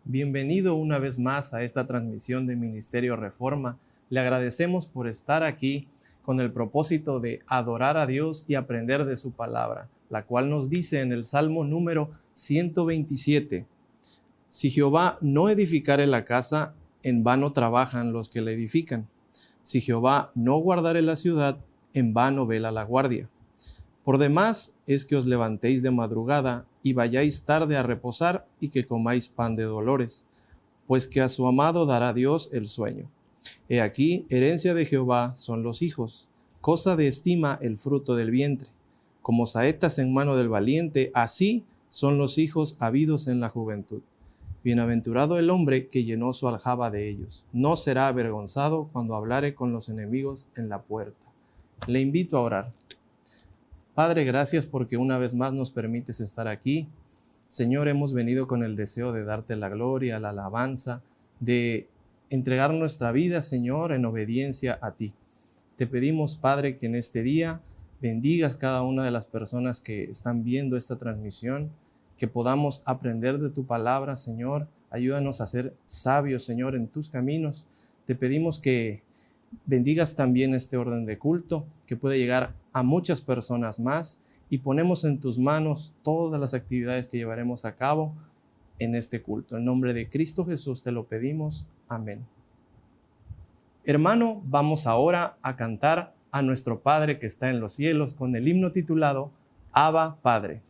Bienvenido una vez más a esta transmisión de Ministerio Reforma. Le agradecemos por estar aquí con el propósito de adorar a Dios y aprender de su palabra, la cual nos dice en el Salmo número 127: si Jehová no edificare la casa, en vano trabajan los que la edifican. Si Jehová no guardare la ciudad, en vano vela la guardia. Por demás es que os levantéis de madrugada y vayáis tarde a reposar y que comáis pan de dolores, pues que a su amado dará Dios el sueño. He aquí, herencia de Jehová son los hijos, cosa de estima el fruto del vientre. Como saetas en mano del valiente, así son los hijos habidos en la juventud. Bienaventurado el hombre que llenó su aljaba de ellos. No será avergonzado cuando hablare con los enemigos en la puerta. Le invito a orar. Padre, gracias porque una vez más nos permites estar aquí. Señor, hemos venido con el deseo de darte la gloria, la alabanza, de entregar nuestra vida, Señor, en obediencia a ti. Te pedimos, Padre, que en este día bendigas cada una de las personas que están viendo esta transmisión, que podamos aprender de tu palabra, Señor. Ayúdanos a ser sabios, Señor, en tus caminos. Te pedimos que bendigas también este orden de culto, que puede llegar a muchas personas más, y ponemos en tus manos todas las actividades que llevaremos a cabo en este culto. En nombre de Cristo Jesús te lo pedimos. Amén. Hermano, vamos ahora a cantar a nuestro Padre que está en los cielos con el himno titulado Abba Padre.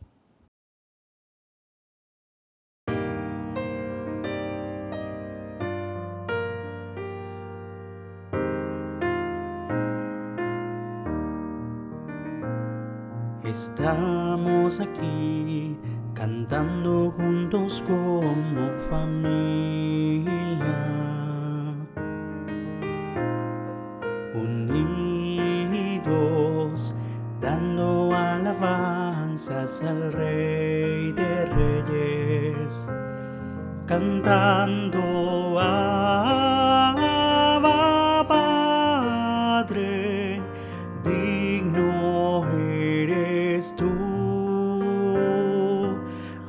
Estamos aquí cantando juntos como familia, unidos, dando alabanzas al Rey de Reyes, cantando Abba Padre, digno eres tú.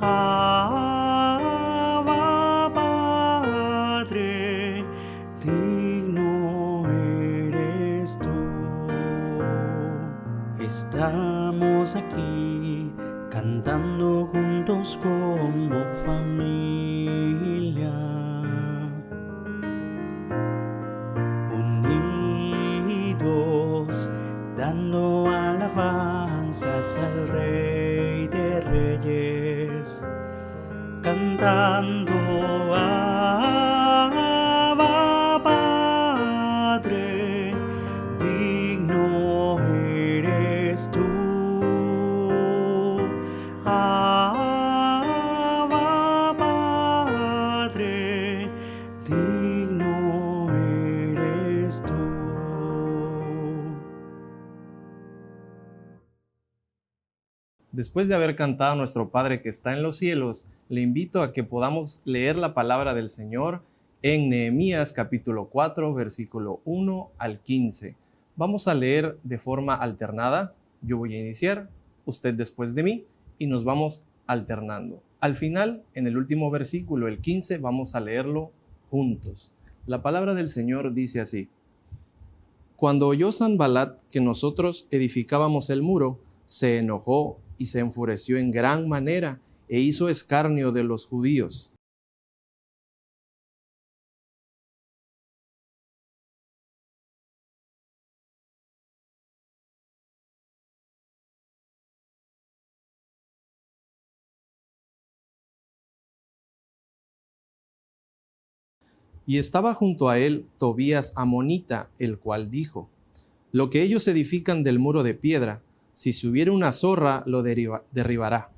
Abba Padre, digno eres tú. Estamos aquí cantando juntos como familia, unidos, dando alabanzas al Rey de Reyes, cantando Abba Padre, digno eres tú. Abba Padre, digno eres tú. Después de haber cantado a nuestro Padre que está en los cielos, le invito a que podamos leer la palabra del Señor en Nehemías capítulo 4, versículo 1 al 15. Vamos a leer de forma alternada. Yo voy a iniciar, usted después de mí, y nos vamos alternando. Al final, en el último versículo, el 15, vamos a leerlo juntos. La palabra del Señor dice así: Cuando oyó Sanballat que nosotros edificábamos el muro, se enojó y se enfureció en gran manera e hizo escarnio de los judíos. Y estaba junto a él Tobías amonita, el cual dijo: Lo que ellos edifican del muro de piedra, si subiera una zorra, lo derribará.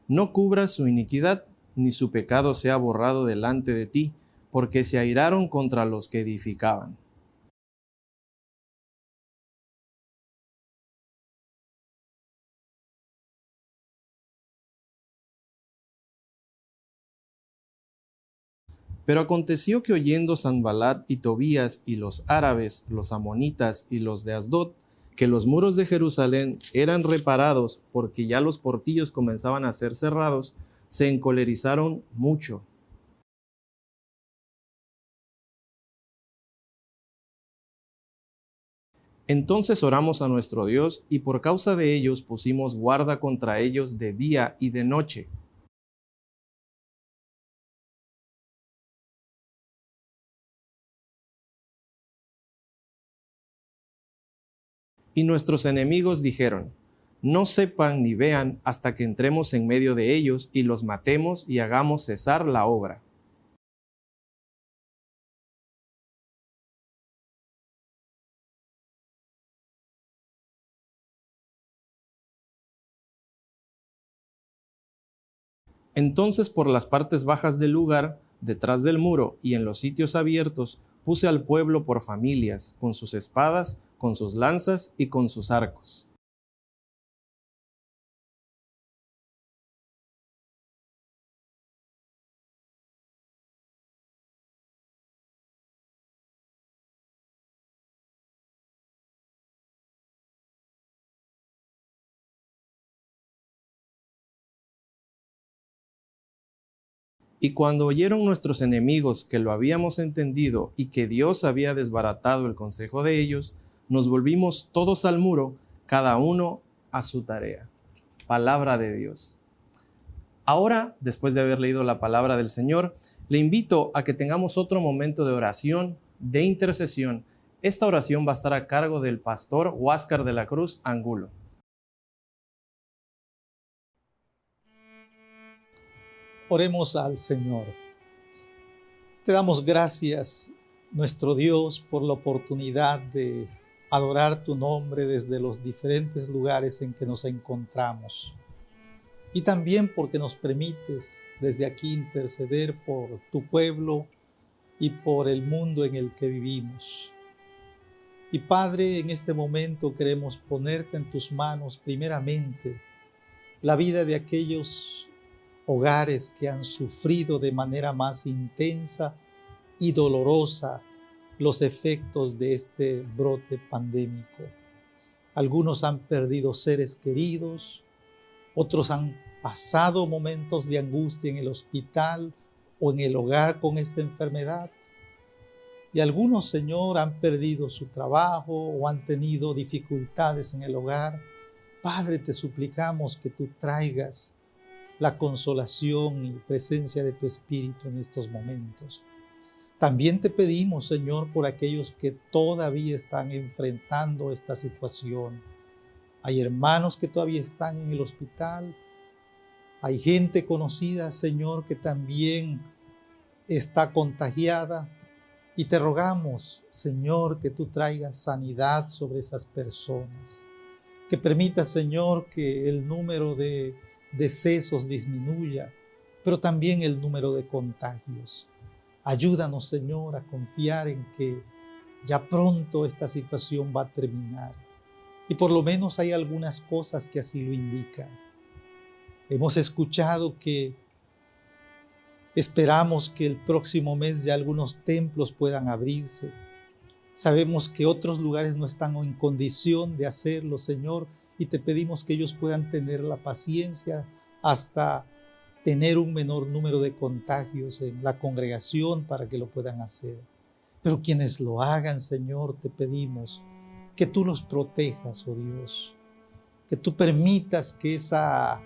No cubras su iniquidad, ni su pecado sea borrado delante de ti, porque se airaron contra los que edificaban. Pero aconteció que oyendo Sanballat y Tobías y los árabes, los amonitas y los de Asdod, que los muros de Jerusalén eran reparados porque ya los portillos comenzaban a ser cerrados, se encolerizaron mucho. Entonces oramos a nuestro Dios y por causa de ellos pusimos guarda contra ellos de día y de noche. Y nuestros enemigos dijeron: no sepan ni vean hasta que entremos en medio de ellos y los matemos y hagamos cesar la obra. Entonces por las partes bajas del lugar, detrás del muro y en los sitios abiertos, puse al pueblo por familias, con sus espadas, con sus lanzas y con sus arcos. Y cuando oyeron nuestros enemigos que lo habíamos entendido y que Dios había desbaratado el consejo de ellos, nos volvimos todos al muro, cada uno a su tarea. Palabra de Dios. Ahora, después de haber leído la palabra del Señor, le invito a que tengamos otro momento de oración, de intercesión. Esta oración va a estar a cargo del pastor Huáscar de la Cruz Angulo. Oremos al Señor. Te damos gracias, nuestro Dios, por la oportunidad de adorar tu nombre desde los diferentes lugares en que nos encontramos. Y también porque nos permites desde aquí interceder por tu pueblo y por el mundo en el que vivimos. Y Padre, en este momento queremos ponerte en tus manos primeramente la vida de aquellos hogares que han sufrido de manera más intensa y dolorosa los efectos de este brote pandémico. Algunos han perdido seres queridos, otros han pasado momentos de angustia en el hospital o en el hogar con esta enfermedad. Y algunos, Señor, han perdido su trabajo o han tenido dificultades en el hogar. Padre, te suplicamos que tú traigas la consolación y presencia de tu Espíritu en estos momentos. También te pedimos, Señor, por aquellos que todavía están enfrentando esta situación. Hay hermanos que todavía están en el hospital. Hay gente conocida, Señor, que también está contagiada. Y te rogamos, Señor, que tú traigas sanidad sobre esas personas. Que permita, Señor, que el número de decesos disminuya, pero también el número de contagios. Ayúdanos, Señor, a confiar en que ya pronto esta situación va a terminar. Y por lo menos hay algunas cosas que así lo indican. Hemos escuchado que esperamos que el próximo mes ya algunos templos puedan abrirse. Sabemos que otros lugares no están en condición de hacerlo, Señor, y te pedimos que ellos puedan tener la paciencia hasta tener un menor número de contagios en la congregación para que lo puedan hacer. Pero quienes lo hagan, Señor, te pedimos que tú los protejas, oh Dios, que tú permitas que esa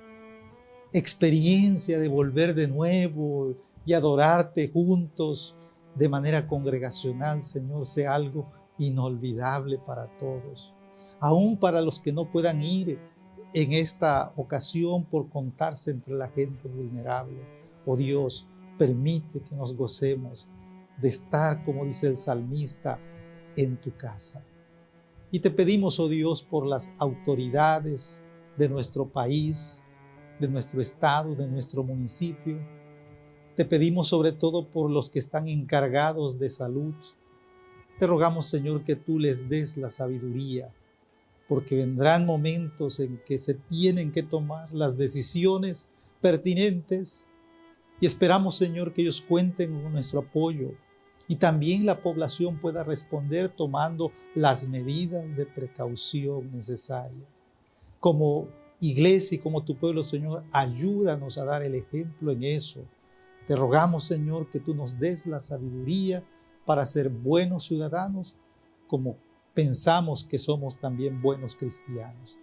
experiencia de volver de nuevo y adorarte juntos de manera congregacional, Señor, sea algo inolvidable para todos. Aún para los que no puedan ir en esta ocasión por contarse entre la gente vulnerable. Oh Dios, permite que nos gocemos de estar, como dice el salmista, en tu casa. Y te pedimos, oh Dios, por las autoridades de nuestro país, de nuestro estado, de nuestro municipio. Te pedimos sobre todo por los que están encargados de salud. Te rogamos, Señor, que tú les des la sabiduría, porque vendrán momentos en que se tienen que tomar las decisiones pertinentes, Y esperamos, Señor, que ellos cuenten con nuestro apoyo y también la población pueda responder tomando las medidas de precaución necesarias. Como iglesia y como tu pueblo, Señor, ayúdanos a dar el ejemplo en eso. Te rogamos, Señor, que tú nos des la sabiduría para ser buenos ciudadanos, como pensamos que somos también buenos cristianos.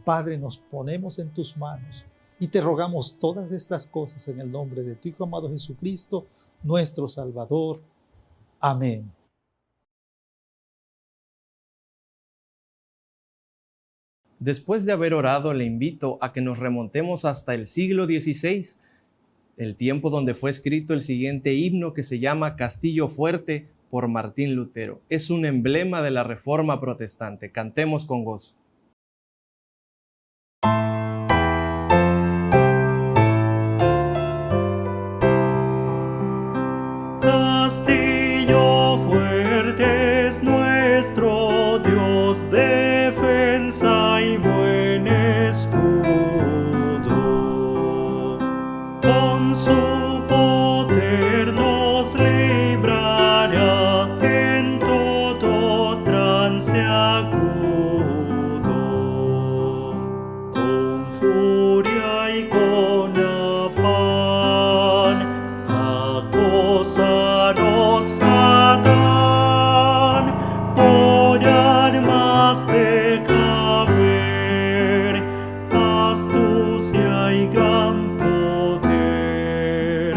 Padre, nos ponemos en tus manos y te rogamos todas estas cosas en el nombre de tu Hijo amado Jesucristo, nuestro Salvador. Amén. Después de haber orado, le invito a que nos remontemos hasta el siglo XVI, el tiempo donde fue escrito el siguiente himno que se llama Castillo Fuerte por Martín Lutero. Es un emblema de la Reforma protestante. Cantemos con gozo. Castillo fuerte es nuestro Dios, defensa y buen escudo. Con su poder nos librará en todo trance agudo. Con furia y con afán acosaros Satán, por armas de caber, astucia y gran poder,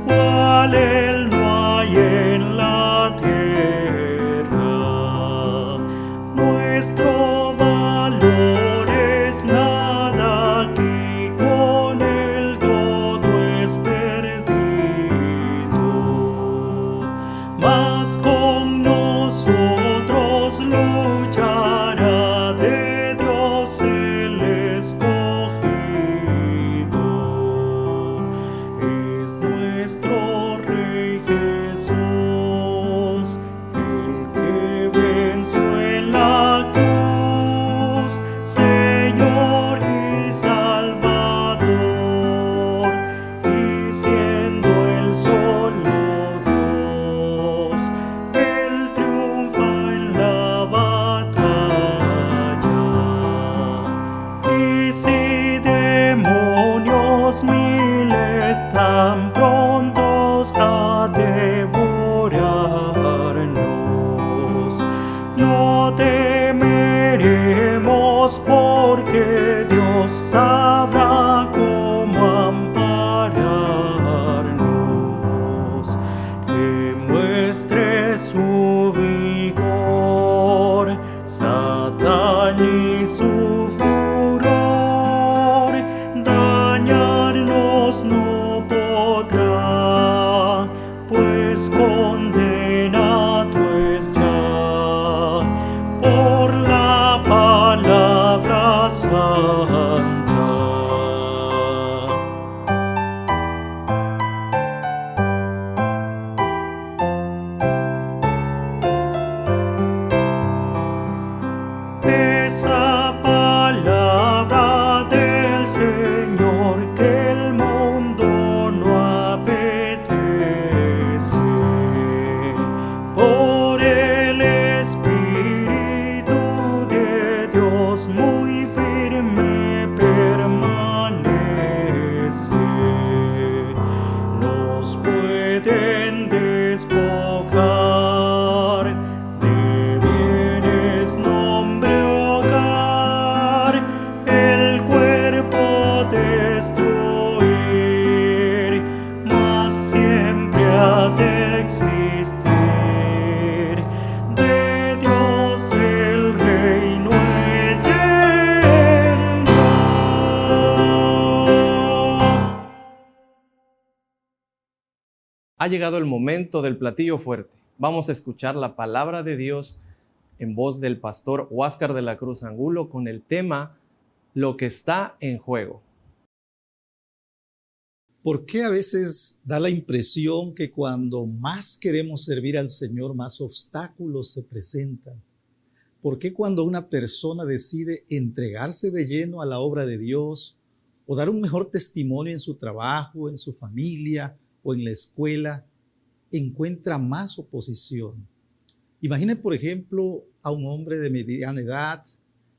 cual él no hay en la tierra. Nuestro valor es nada aquí, con él todo es perdido. Mas con nosotros luchará de Dios el escogido. Es nuestro Rey Jesús, el que venció en la cruz, Señor y Salvador, y siendo el solo Dios, Él triunfa en la batalla. Y si demonios miles tan prontos a devorarnos, no temeremos, porque Dios sabrá cómo ampararnos. Que muestre su vigor Satán y su furor, dañarnos no podrá, pues condenado es ya por la palabra santa. Esa palabra del Señor que el mundo no apetece, por el Espíritu de Dios muy firme permanece. Nos pueden despojar de bienes, nombre, hogar, el cuerpo destruir, mas siempre ha de existir de Dios el reino eterno. Ha llegado el momento del platillo fuerte. Vamos a escuchar la palabra de Dios en voz del pastor Huáscar de la Cruz Angulo con el tema Lo que está en juego. ¿Por qué a veces da la impresión que cuando más queremos servir al Señor, más obstáculos se presentan? ¿Por qué cuando una persona decide entregarse de lleno a la obra de Dios, o dar un mejor testimonio en su trabajo, en su familia o en la escuela, encuentra más oposición. Imagine, por ejemplo, a un hombre de mediana edad,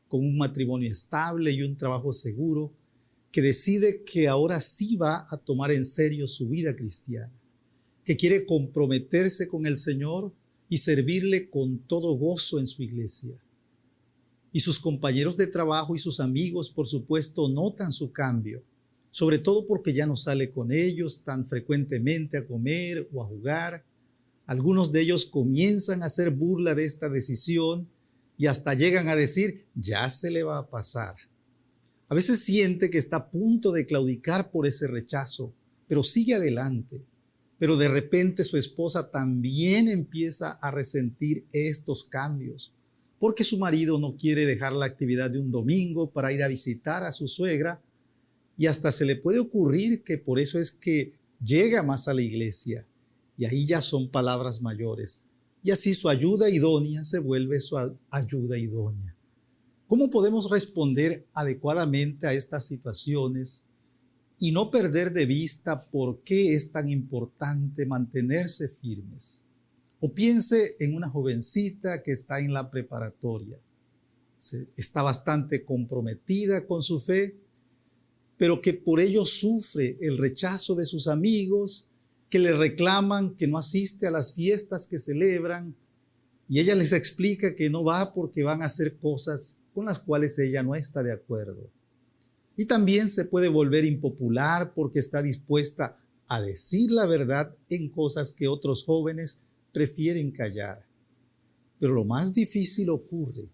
con un matrimonio estable y un trabajo seguro, que decide que ahora sí va a tomar en serio su vida cristiana, que quiere comprometerse con el Señor y servirle con todo gozo en su iglesia. Y sus compañeros de trabajo y sus amigos, por supuesto, notan su cambio, sobre todo porque ya no sale con ellos tan frecuentemente a comer o a jugar. Algunos de ellos comienzan a hacer burla de esta decisión y hasta llegan a decir, ya se le va a pasar. A veces siente que está a punto de claudicar por ese rechazo, pero sigue adelante. Pero de repente su esposa también empieza a resentir estos cambios, porque su marido no quiere dejar la actividad de un domingo para ir a visitar a su suegra, y hasta se le puede ocurrir que por eso es que llega más a la iglesia, y ahí ya son palabras mayores, y así su ayuda idónea se vuelve su ayuda idónea. ¿Cómo podemos responder adecuadamente a estas situaciones y no perder de vista por qué es tan importante mantenerse firmes? O piense en una jovencita que está en la preparatoria. Está bastante comprometida con su fe, pero que por ello sufre el rechazo de sus amigos, que le reclaman que no asiste a las fiestas que celebran, y ella les explica que no va porque van a hacer cosas con las cuales ella no está de acuerdo. Y también se puede volver impopular porque está dispuesta a decir la verdad en cosas que otros jóvenes prefieren callar. Pero lo más difícil ocurre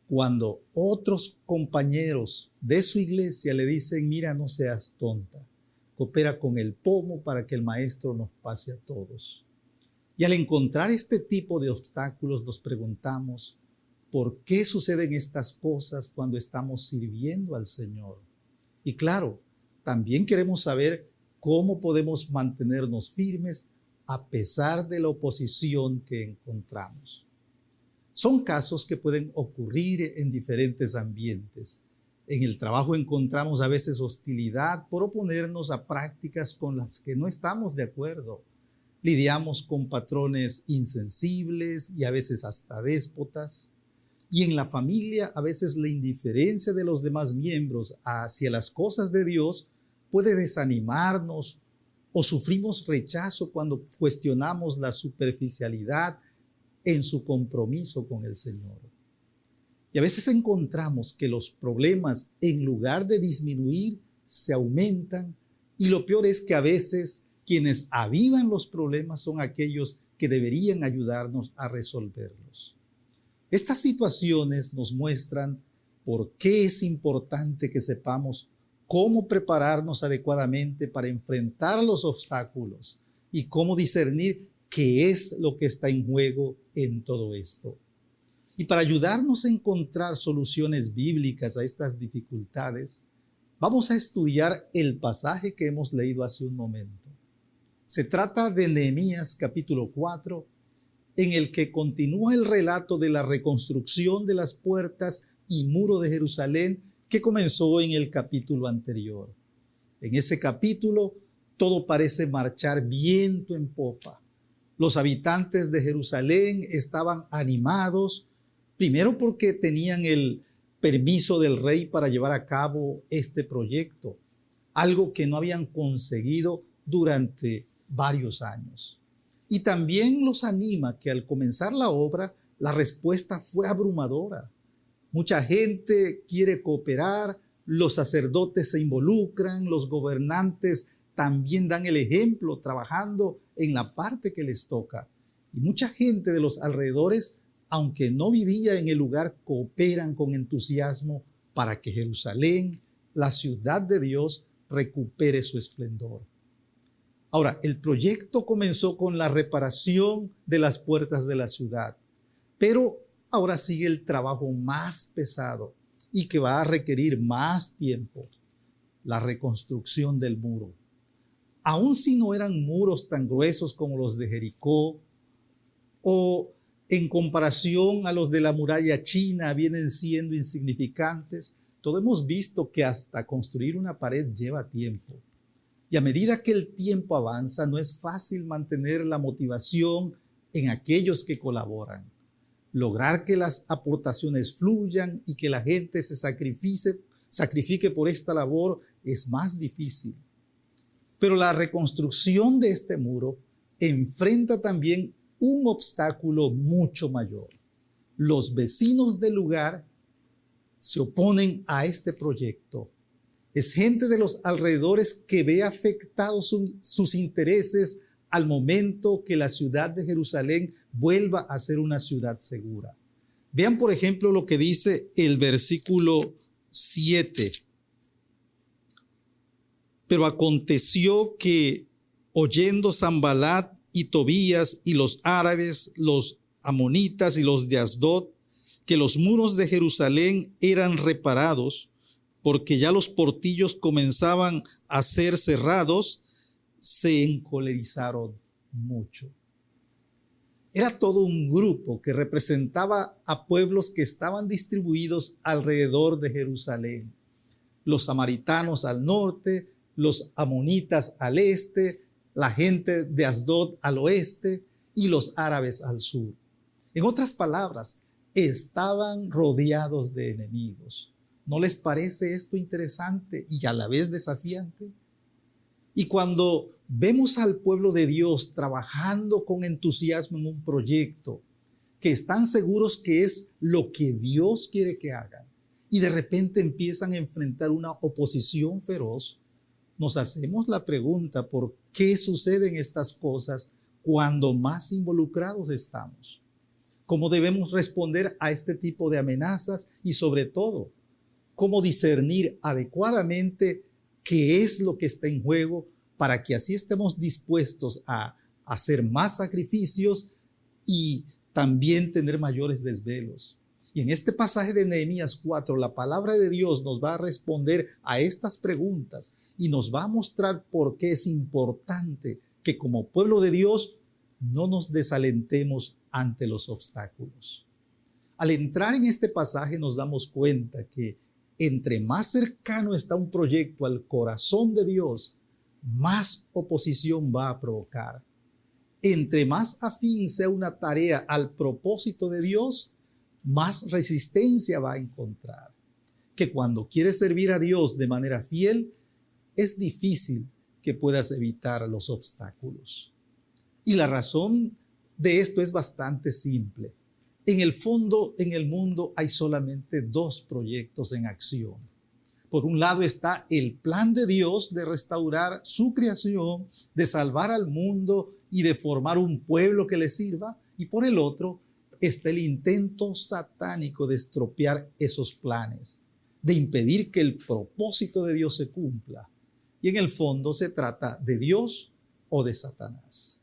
cuando otros compañeros de su iglesia le dicen, mira, no seas tonta, coopera con el pomo para que el maestro nos pase a todos. Y al encontrar este tipo de obstáculos nos preguntamos, ¿por qué suceden estas cosas cuando estamos sirviendo al Señor? Y claro, también queremos saber cómo podemos mantenernos firmes a pesar de la oposición que encontramos. Son casos que pueden ocurrir en diferentes ambientes. En el trabajo encontramos a veces hostilidad por oponernos a prácticas con las que no estamos de acuerdo. Lidiamos con patrones insensibles y a veces hasta déspotas. Y en la familia, a veces la indiferencia de los demás miembros hacia las cosas de Dios puede desanimarnos o sufrimos rechazo cuando cuestionamos la superficialidad en su compromiso con el Señor. Y a veces encontramos que los problemas, en lugar de disminuir, se aumentan, y lo peor es que a veces quienes avivan los problemas son aquellos que deberían ayudarnos a resolverlos. Estas situaciones nos muestran por qué es importante que sepamos cómo prepararnos adecuadamente para enfrentar los obstáculos y cómo discernir qué es lo que está en juego en todo esto. Y para ayudarnos a encontrar soluciones bíblicas a estas dificultades, vamos a estudiar el pasaje que hemos leído hace un momento. Se trata de Nehemías capítulo 4, en el que continúa el relato de la reconstrucción de las puertas y muro de Jerusalén que comenzó en el capítulo anterior. En ese capítulo todo parece marchar viento en popa. Los habitantes de Jerusalén estaban animados, primero porque tenían el permiso del rey para llevar a cabo este proyecto, algo que no habían conseguido durante varios años. Y también los anima que al comenzar la obra, la respuesta fue abrumadora. Mucha gente quiere cooperar, los sacerdotes se involucran, los gobernantes también dan el ejemplo trabajando en la parte que les toca. Y mucha gente de los alrededores, aunque no vivía en el lugar, cooperan con entusiasmo para que Jerusalén, la ciudad de Dios, recupere su esplendor. Ahora, el proyecto comenzó con la reparación de las puertas de la ciudad, pero ahora sigue el trabajo más pesado y que va a requerir más tiempo, la reconstrucción del muro. Aun si no eran muros tan gruesos como los de Jericó o en comparación a los de la muralla china vienen siendo insignificantes, Todos hemos visto que hasta construir una pared lleva tiempo. Y a medida que el tiempo avanza, no es fácil mantener la motivación en aquellos que colaboran. Lograr que las aportaciones fluyan y que la gente se sacrifique por esta labor es más difícil. Pero la reconstrucción de este muro enfrenta también un obstáculo mucho mayor. Los vecinos del lugar se oponen a este proyecto. Es gente de los alrededores que ve afectados sus intereses al momento que la ciudad de Jerusalén vuelva a ser una ciudad segura. Vean, por ejemplo, lo que dice el versículo 7. Pero aconteció que, oyendo Sanbalat y Tobías y los árabes, los amonitas y los de Asdod, que los muros de Jerusalén eran reparados, porque ya los portillos comenzaban a ser cerrados, se encolerizaron mucho. Era todo un grupo que representaba a pueblos que estaban distribuidos alrededor de Jerusalén. Los samaritanos al norte, los amonitas al este, la gente de Asdod al oeste y los árabes al sur. En otras palabras, estaban rodeados de enemigos. ¿No les parece esto interesante y a la vez desafiante? Y cuando vemos al pueblo de Dios trabajando con entusiasmo en un proyecto, que están seguros que es lo que Dios quiere que hagan, y de repente empiezan a enfrentar una oposición feroz, nos hacemos la pregunta: ¿por qué suceden estas cosas cuando más involucrados estamos? ¿Cómo debemos responder a este tipo de amenazas? Y sobre todo, ¿cómo discernir adecuadamente qué es lo que está en juego para que así estemos dispuestos a hacer más sacrificios y también tener mayores desvelos? Y en este pasaje de Nehemías 4, la palabra de Dios nos va a responder a estas preguntas y nos va a mostrar por qué es importante que como pueblo de Dios no nos desalentemos ante los obstáculos. Al entrar en este pasaje nos damos cuenta que entre más cercano está un proyecto al corazón de Dios, más oposición va a provocar. Entre más afín sea una tarea al propósito de Dios, más resistencia va a encontrar. Que cuando quieres servir a Dios de manera fiel, es difícil que puedas evitar los obstáculos. Y la razón de esto es bastante simple. En el fondo, en el mundo hay solamente dos proyectos en acción. Por un lado está el plan de Dios de restaurar su creación, de salvar al mundo y de formar un pueblo que le sirva. Y por el otro está el intento satánico de estropear esos planes, de impedir que el propósito de Dios se cumpla. Y en el fondo se trata de Dios o de Satanás.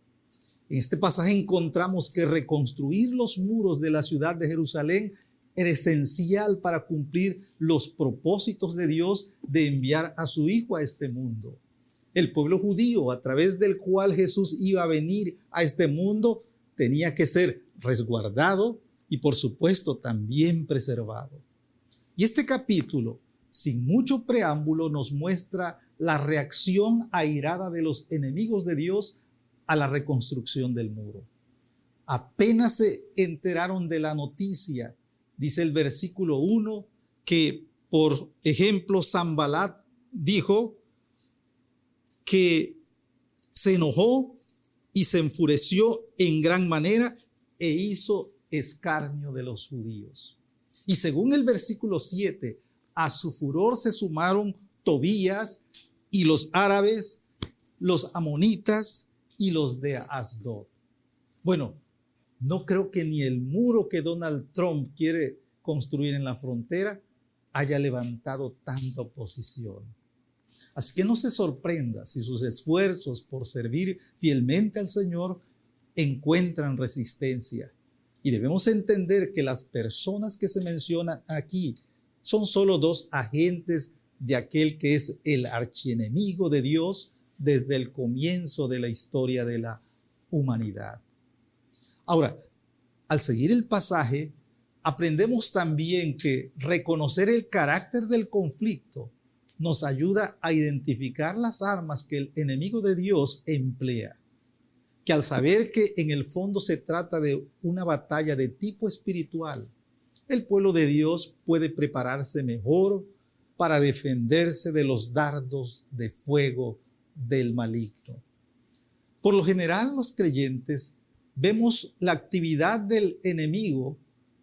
En este pasaje encontramos que reconstruir los muros de la ciudad de Jerusalén era esencial para cumplir los propósitos de Dios de enviar a su Hijo a este mundo. El pueblo judío, a través del cual Jesús iba a venir a este mundo, tenía que ser resguardado y, por supuesto, también preservado. Y este capítulo, sin mucho preámbulo, nos muestra la reacción airada de los enemigos de Dios a la reconstrucción del muro. Apenas se enteraron de la noticia, dice el versículo 1, que, por ejemplo, Sanbalat dijo que se enojó y se enfureció en gran manera e hizo escarnio de los judíos. Y según el versículo 7, a su furor se sumaron Tobías y los árabes, los amonitas y los de Asdod. Bueno, no creo que ni el muro que Donald Trump quiere construir en la frontera haya levantado tanta oposición. Así que no se sorprenda si sus esfuerzos por servir fielmente al Señor encuentran resistencia. Y debemos entender que las personas que se mencionan aquí son solo dos agentes de aquel que es el archienemigo de Dios desde el comienzo de la historia de la humanidad. Ahora, al seguir el pasaje, aprendemos también que reconocer el carácter del conflicto nos ayuda a identificar las armas que el enemigo de Dios emplea. Que al saber que en el fondo se trata de una batalla de tipo espiritual, el pueblo de Dios puede prepararse mejor para defenderse de los dardos de fuego del maligno. Por lo general, los creyentes vemos la actividad del enemigo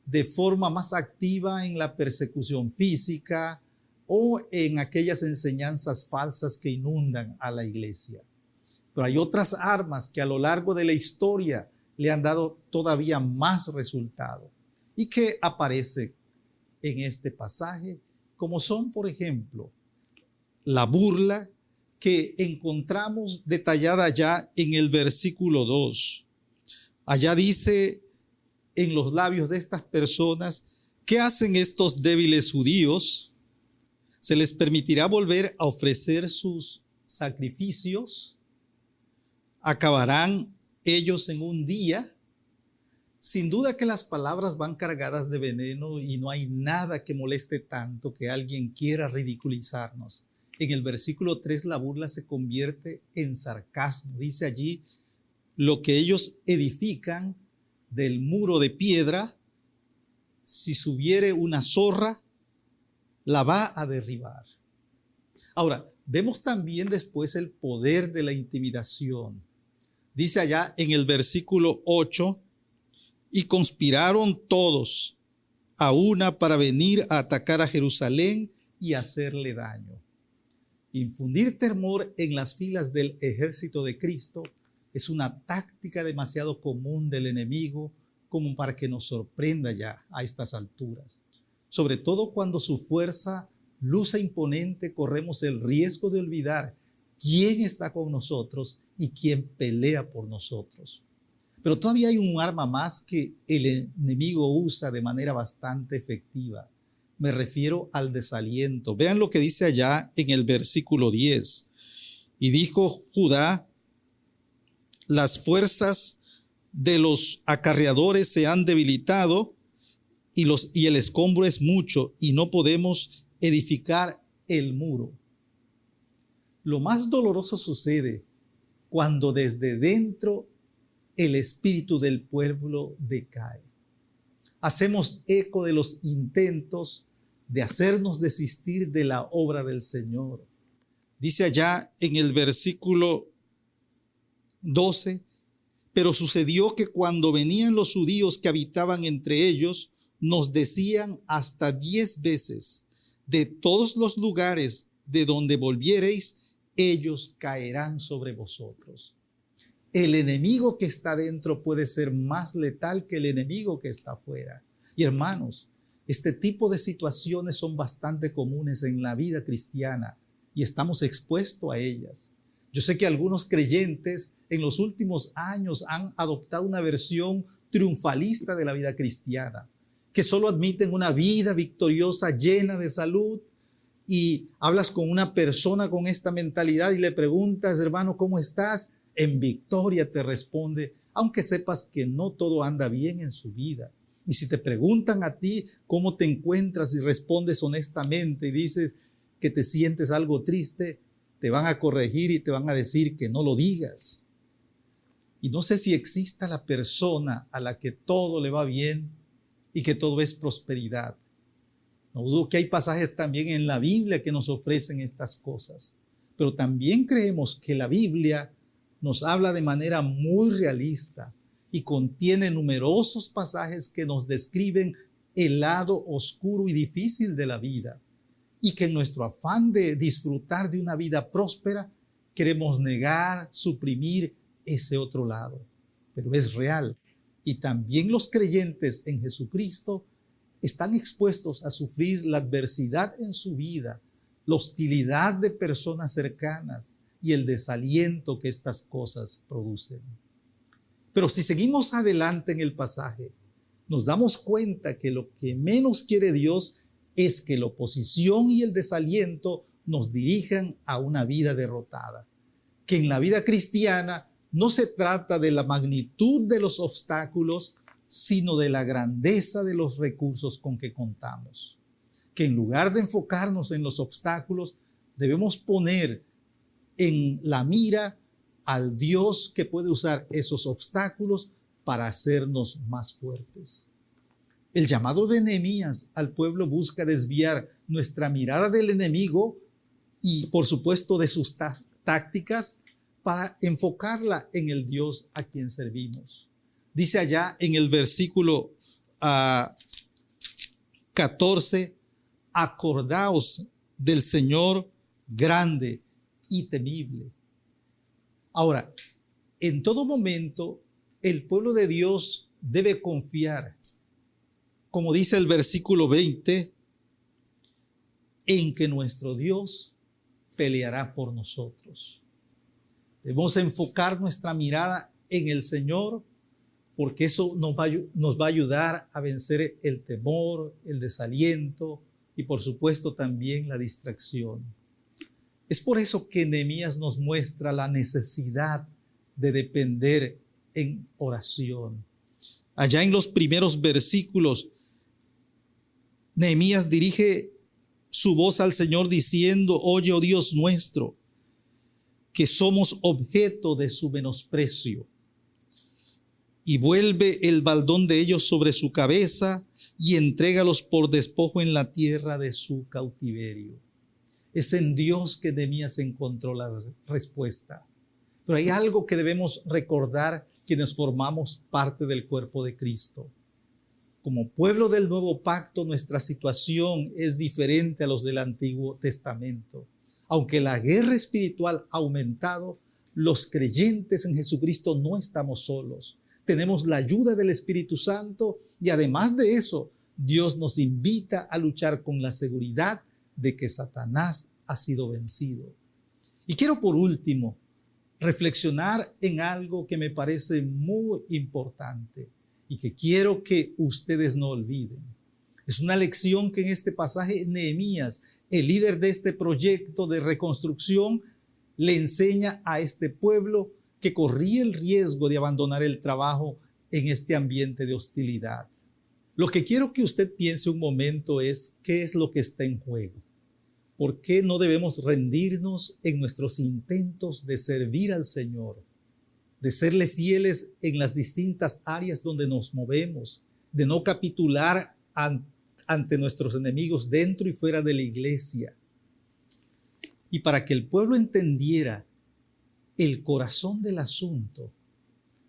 de forma más activa en la persecución física o en aquellas enseñanzas falsas que inundan a la iglesia. Pero hay otras armas que a lo largo de la historia le han dado todavía más resultado y que aparecen en este pasaje, como son, por ejemplo, la burla que encontramos detallada ya en el versículo 2. Allá dice en los labios de estas personas: ¿qué hacen estos débiles judíos? ¿Se les permitirá volver a ofrecer sus sacrificios? ¿Acabarán ellos en un día? Sin duda que las palabras van cargadas de veneno y no hay nada que moleste tanto que alguien quiera ridiculizarnos. En el versículo 3 la burla se convierte en sarcasmo. Dice allí: lo que ellos edifican del muro de piedra, si subiere una zorra, la va a derribar. Ahora, vemos también después el poder de la intimidación. Dice allá en el versículo 8: y conspiraron todos a una para venir a atacar a Jerusalén y hacerle daño. Infundir temor en las filas del ejército de Cristo es una táctica demasiado común del enemigo como para que nos sorprenda ya a estas alturas. Sobre todo cuando su fuerza luce imponente, corremos el riesgo de olvidar quién está con nosotros y quién pelea por nosotros. Pero todavía hay un arma más que el enemigo usa de manera bastante efectiva. Me refiero al desaliento. Vean lo que dice allá en el versículo 10. Y dijo Judá: las fuerzas de los acarreadores se han debilitado y el escombro es mucho y no podemos edificar el muro. Lo más doloroso sucede cuando desde dentro el espíritu del pueblo decae. Hacemos eco de los intentos de hacernos desistir de la obra del Señor. Dice allá en el versículo 12: pero sucedió que cuando venían los judíos que habitaban entre ellos, nos decían hasta 10 veces: de todos los lugares de donde volviereis, ellos caerán sobre vosotros. El enemigo que está dentro puede ser más letal que el enemigo que está afuera. Y hermanos, este tipo de situaciones son bastante comunes en la vida cristiana y estamos expuestos a ellas. Yo sé que algunos creyentes en los últimos años han adoptado una versión triunfalista de la vida cristiana, que solo admiten una vida victoriosa llena de salud, y hablas con una persona con esta mentalidad y le preguntas: hermano, ¿cómo estás? En victoria te responde, aunque sepas que no todo anda bien en su vida. Y si te preguntan a ti cómo te encuentras y respondes honestamente y dices que te sientes algo triste, te van a corregir y te van a decir que no lo digas. Y no sé si exista la persona a la que todo le va bien y que todo es prosperidad. No dudo que hay pasajes también en la Biblia que nos ofrecen estas cosas, pero también creemos que la Biblia nos habla de manera muy realista y contiene numerosos pasajes que nos describen el lado oscuro y difícil de la vida, y que en nuestro afán de disfrutar de una vida próspera queremos negar, suprimir ese otro lado. Pero es real, y también los creyentes en Jesucristo están expuestos a sufrir la adversidad en su vida, la hostilidad de personas cercanas y el desaliento que estas cosas producen. Pero si seguimos adelante en el pasaje, nos damos cuenta que lo que menos quiere Dios es que la oposición y el desaliento nos dirijan a una vida derrotada. Que en la vida cristiana no se trata de la magnitud de los obstáculos, sino de la grandeza de los recursos con que contamos. Que en lugar de enfocarnos en los obstáculos, debemos poner en la mira al Dios que puede usar esos obstáculos para hacernos más fuertes. El llamado de Nehemías al pueblo busca desviar nuestra mirada del enemigo y, por supuesto, de sus tácticas para enfocarla en el Dios a quien servimos. Dice allá en el versículo 14, acordaos del Señor grande y temible. Ahora, en todo momento, el pueblo de Dios debe confiar, como dice el versículo 20, en que nuestro Dios peleará por nosotros. Debemos enfocar nuestra mirada en el Señor, porque eso nos va a ayudar a vencer el temor, el desaliento y por supuesto también la distracción. Es por eso que Nehemías nos muestra la necesidad de depender en oración. Allá en los primeros versículos, Nehemías dirige su voz al Señor diciendo: oye, oh Dios nuestro, que somos objeto de su menosprecio. Y vuelve el baldón de ellos sobre su cabeza y entrégalos por despojo en la tierra de su cautiverio. Es en Dios que Nehemías encontró la respuesta. Pero hay algo que debemos recordar quienes formamos parte del cuerpo de Cristo. Como pueblo del nuevo pacto, nuestra situación es diferente a los del Antiguo Testamento. Aunque la guerra espiritual ha aumentado, los creyentes en Jesucristo no estamos solos. Tenemos la ayuda del Espíritu Santo y además de eso, Dios nos invita a luchar con la seguridad de que Satanás ha sido vencido. Y quiero por último reflexionar en algo que me parece muy importante y que quiero que ustedes no olviden. Es una lección que en este pasaje Nehemías, el líder de este proyecto de reconstrucción, le enseña a este pueblo que corría el riesgo de abandonar el trabajo en este ambiente de hostilidad. Lo que quiero que usted piense un momento es: ¿qué es lo que está en juego? ¿Por qué no debemos rendirnos en nuestros intentos de servir al Señor, de serle fieles en las distintas áreas donde nos movemos, de no capitular ante nuestros enemigos dentro y fuera de la iglesia? Y para que el pueblo entendiera el corazón del asunto,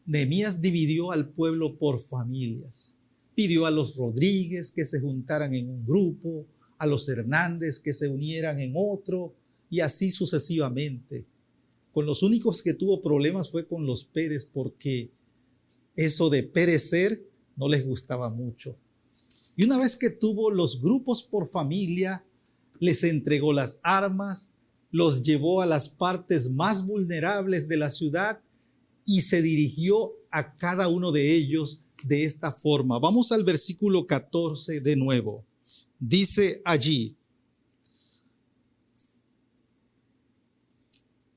Nehemías dividió al pueblo por familias. Pidió a los Rodríguez que se juntaran en un grupo, a los Hernández que se unieran en otro, y así sucesivamente. Con los únicos que tuvo problemas fue con los Pérez, porque eso de perecer no les gustaba mucho. Y una vez que tuvo los grupos por familia, les entregó las armas, los llevó a las partes más vulnerables de la ciudad y se dirigió a cada uno de ellos de esta forma. Vamos al versículo 14 de nuevo. Dice allí: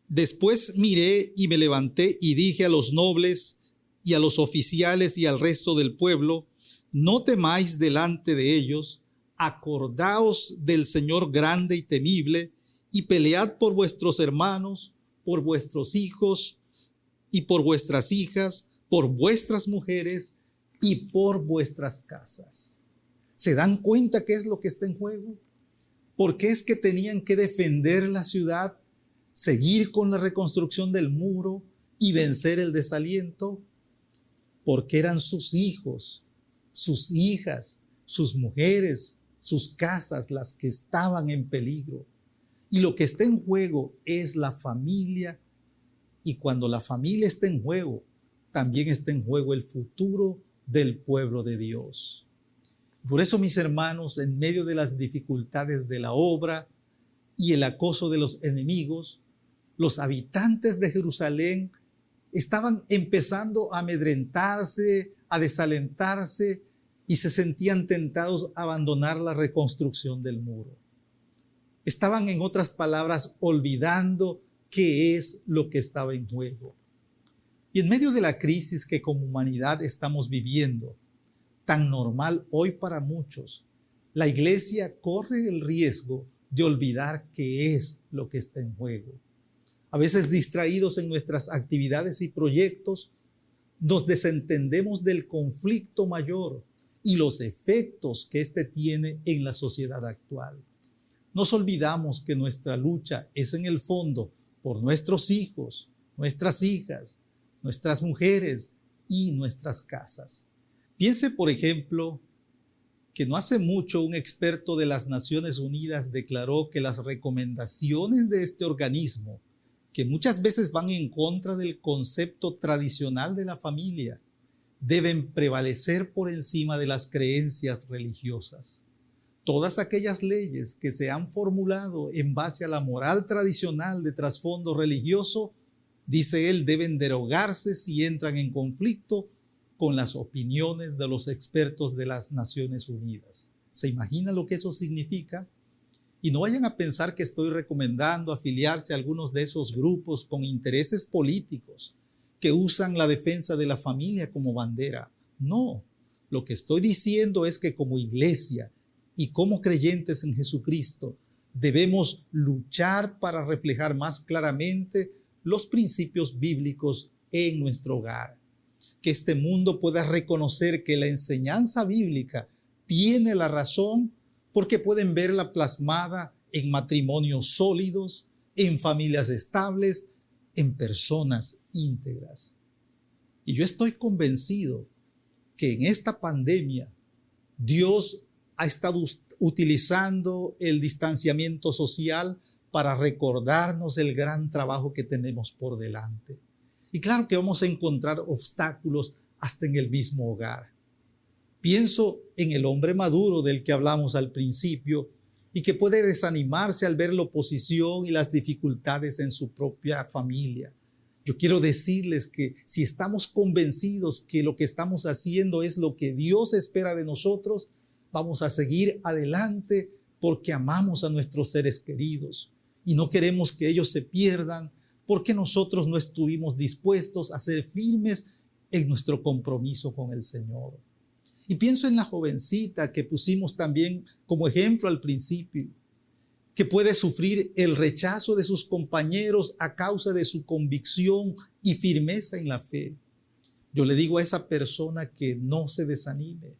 después miré y me levanté y dije a los nobles y a los oficiales y al resto del pueblo: no temáis delante de ellos, acordaos del Señor grande y temible, y pelead por vuestros hermanos, por vuestros hijos y por vuestras hijas, por vuestras mujeres y por vuestras casas. ¿Se dan cuenta qué es lo que está en juego? ¿Por qué es que tenían que defender la ciudad, seguir con la reconstrucción del muro y vencer el desaliento? Porque eran sus hijos, sus hijas, sus mujeres, sus casas las que estaban en peligro. Y lo que está en juego es la familia. Y cuando la familia está en juego, también está en juego el futuro del pueblo de Dios. Por eso, mis hermanos, en medio de las dificultades de la obra y el acoso de los enemigos, los habitantes de Jerusalén estaban empezando a amedrentarse, a desalentarse y se sentían tentados a abandonar la reconstrucción del muro. Estaban, en otras palabras, olvidando qué es lo que estaba en juego. Y en medio de la crisis que como humanidad estamos viviendo, tan normal hoy para muchos, la iglesia corre el riesgo de olvidar qué es lo que está en juego. A veces distraídos en nuestras actividades y proyectos, nos desentendemos del conflicto mayor y los efectos que éste tiene en la sociedad actual. Nos olvidamos que nuestra lucha es en el fondo por nuestros hijos, nuestras hijas, nuestras mujeres y nuestras casas. Piense, por ejemplo, que no hace mucho un experto de las Naciones Unidas declaró que las recomendaciones de este organismo, que muchas veces van en contra del concepto tradicional de la familia, deben prevalecer por encima de las creencias religiosas. Todas aquellas leyes que se han formulado en base a la moral tradicional de trasfondo religioso, dice él, deben derogarse si entran en conflicto con las opiniones de los expertos de las Naciones Unidas. ¿Se imagina lo que eso significa? Y no vayan a pensar que estoy recomendando afiliarse a algunos de esos grupos con intereses políticos que usan la defensa de la familia como bandera. No, lo que estoy diciendo es que como iglesia y como creyentes en Jesucristo debemos luchar para reflejar más claramente los principios bíblicos en nuestro hogar. Que este mundo pueda reconocer que la enseñanza bíblica tiene la razón porque pueden verla plasmada en matrimonios sólidos, en familias estables, en personas íntegras. Y yo estoy convencido que en esta pandemia Dios ha estado utilizando el distanciamiento social para recordarnos el gran trabajo que tenemos por delante. Y claro que vamos a encontrar obstáculos hasta en el mismo hogar. Pienso en el hombre maduro del que hablamos al principio y que puede desanimarse al ver la oposición y las dificultades en su propia familia. Yo quiero decirles que si estamos convencidos que lo que estamos haciendo es lo que Dios espera de nosotros, vamos a seguir adelante porque amamos a nuestros seres queridos y no queremos que ellos se pierdan porque nosotros no estuvimos dispuestos a ser firmes en nuestro compromiso con el Señor. Y pienso en la jovencita que pusimos también como ejemplo al principio, que puede sufrir el rechazo de sus compañeros a causa de su convicción y firmeza en la fe. Yo le digo a esa persona que no se desanime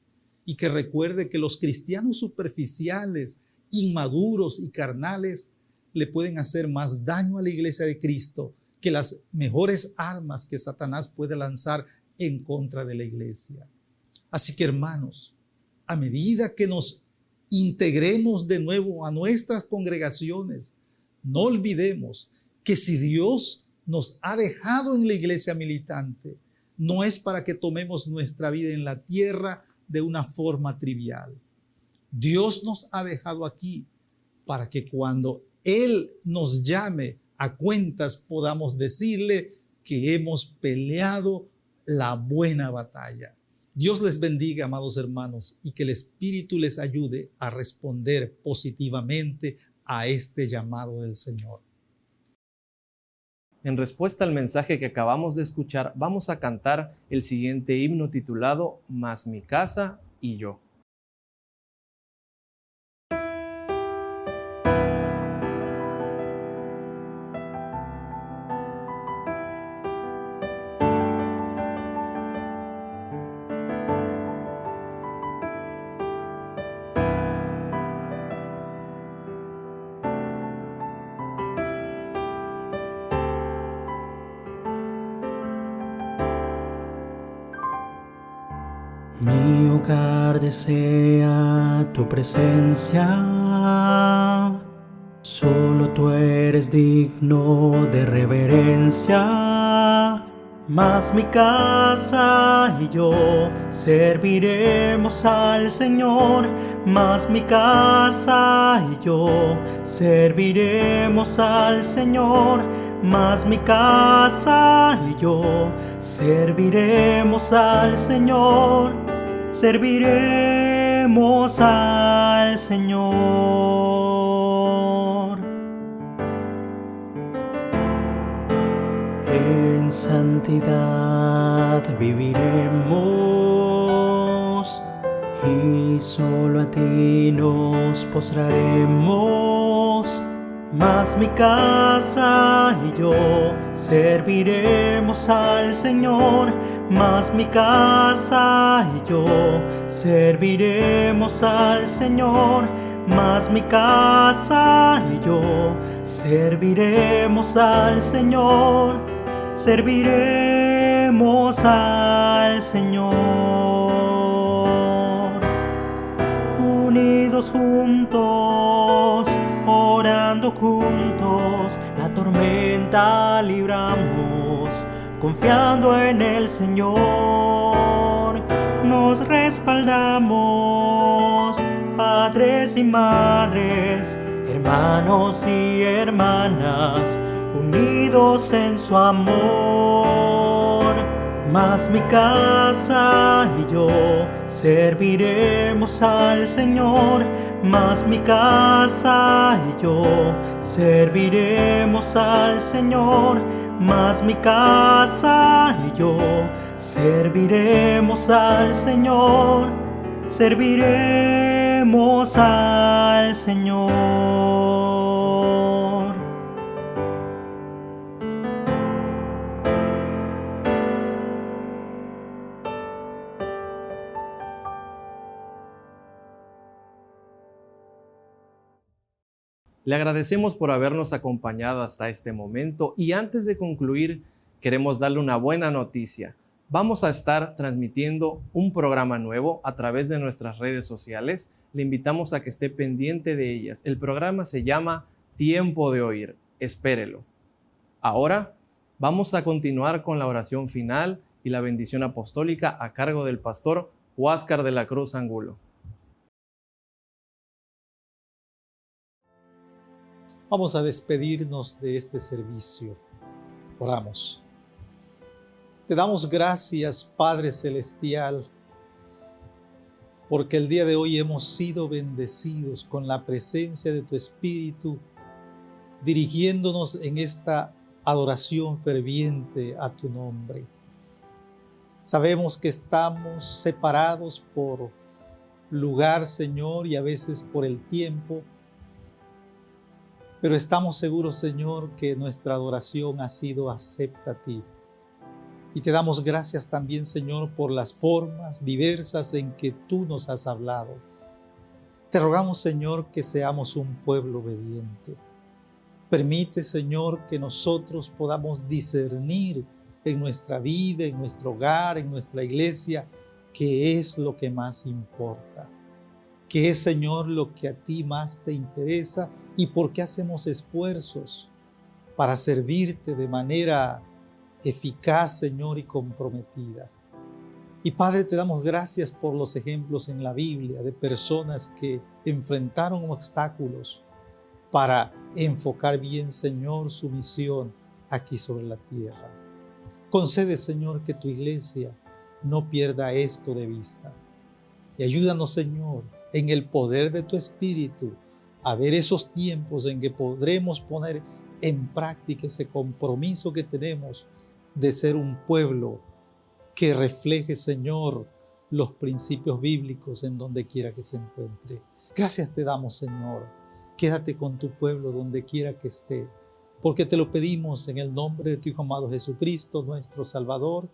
y que recuerde que los cristianos superficiales, inmaduros y carnales le pueden hacer más daño a la iglesia de Cristo que las mejores armas que Satanás puede lanzar en contra de la iglesia. Así que, hermanos, a medida que nos integremos de nuevo a nuestras congregaciones, no olvidemos que si Dios nos ha dejado en la iglesia militante, no es para que tomemos nuestra vida en la tierra de una forma trivial. Dios nos ha dejado aquí para que cuando Él nos llame a cuentas podamos decirle que hemos peleado la buena batalla. Dios les bendiga, amados hermanos, y que el Espíritu les ayude a responder positivamente a este llamado del Señor. En respuesta al mensaje que acabamos de escuchar, vamos a cantar el siguiente himno titulado Más mi casa y yo. Mi hogar desea tu presencia, solo tú eres digno de reverencia. Mas mi casa y yo serviremos al Señor, mas mi casa y yo serviremos al Señor, mas mi casa y yo serviremos al Señor, serviremos al Señor. En santidad viviremos, y solo a ti nos postraremos. Mas mi casa y yo serviremos al Señor. Mas mi casa y yo serviremos al Señor. Mas mi casa y yo serviremos al Señor. Serviremos al Señor. Unidos juntos, orando juntos, la tormenta libramos, confiando en el Señor. Nos respaldamos, padres y madres, hermanos y hermanas, unidos en su amor. Mas mi casa y yo serviremos al Señor. Mas mi casa y yo serviremos al Señor. Mas mi casa y yo serviremos al Señor. Serviremos al Señor. Le agradecemos por habernos acompañado hasta este momento y antes de concluir queremos darle una buena noticia. Vamos a estar transmitiendo un programa nuevo a través de nuestras redes sociales. Le invitamos a que esté pendiente de ellas. El programa se llama Tiempo de Oír. Espérelo. Ahora vamos a continuar con la oración final y la bendición apostólica a cargo del pastor Huáscar de la Cruz Angulo. Vamos a despedirnos de este servicio. Oramos. Te damos gracias, Padre Celestial, porque el día de hoy hemos sido bendecidos con la presencia de tu Espíritu, dirigiéndonos en esta adoración ferviente a tu nombre. Sabemos que estamos separados por lugar, Señor, y a veces por el tiempo, pero estamos seguros, Señor, que nuestra adoración ha sido acepta a ti. Y te damos gracias también, Señor, por las formas diversas en que tú nos has hablado. Te rogamos, Señor, que seamos un pueblo obediente. Permite, Señor, que nosotros podamos discernir en nuestra vida, en nuestro hogar, en nuestra iglesia, qué es lo que más importa. ¿Qué es, Señor, lo que a ti más te interesa y por qué hacemos esfuerzos para servirte de manera eficaz, Señor, y comprometida? Y Padre, te damos gracias por los ejemplos en la Biblia de personas que enfrentaron obstáculos para enfocar bien, Señor, su misión aquí sobre la tierra. Concede, Señor, que tu iglesia no pierda esto de vista. Y ayúdanos, Señor, en el poder de tu Espíritu, a ver esos tiempos en que podremos poner en práctica ese compromiso que tenemos de ser un pueblo que refleje, Señor, los principios bíblicos en donde quiera que se encuentre. Gracias te damos, Señor. Quédate con tu pueblo donde quiera que esté, porque te lo pedimos en el nombre de tu Hijo amado Jesucristo, nuestro Salvador.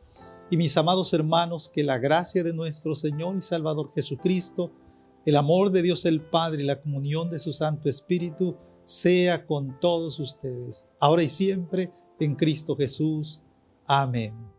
Y mis amados hermanos, que la gracia de nuestro Señor y Salvador Jesucristo, el amor de Dios el Padre y la comunión de su Santo Espíritu sea con todos ustedes, ahora y siempre, en Cristo Jesús. Amén.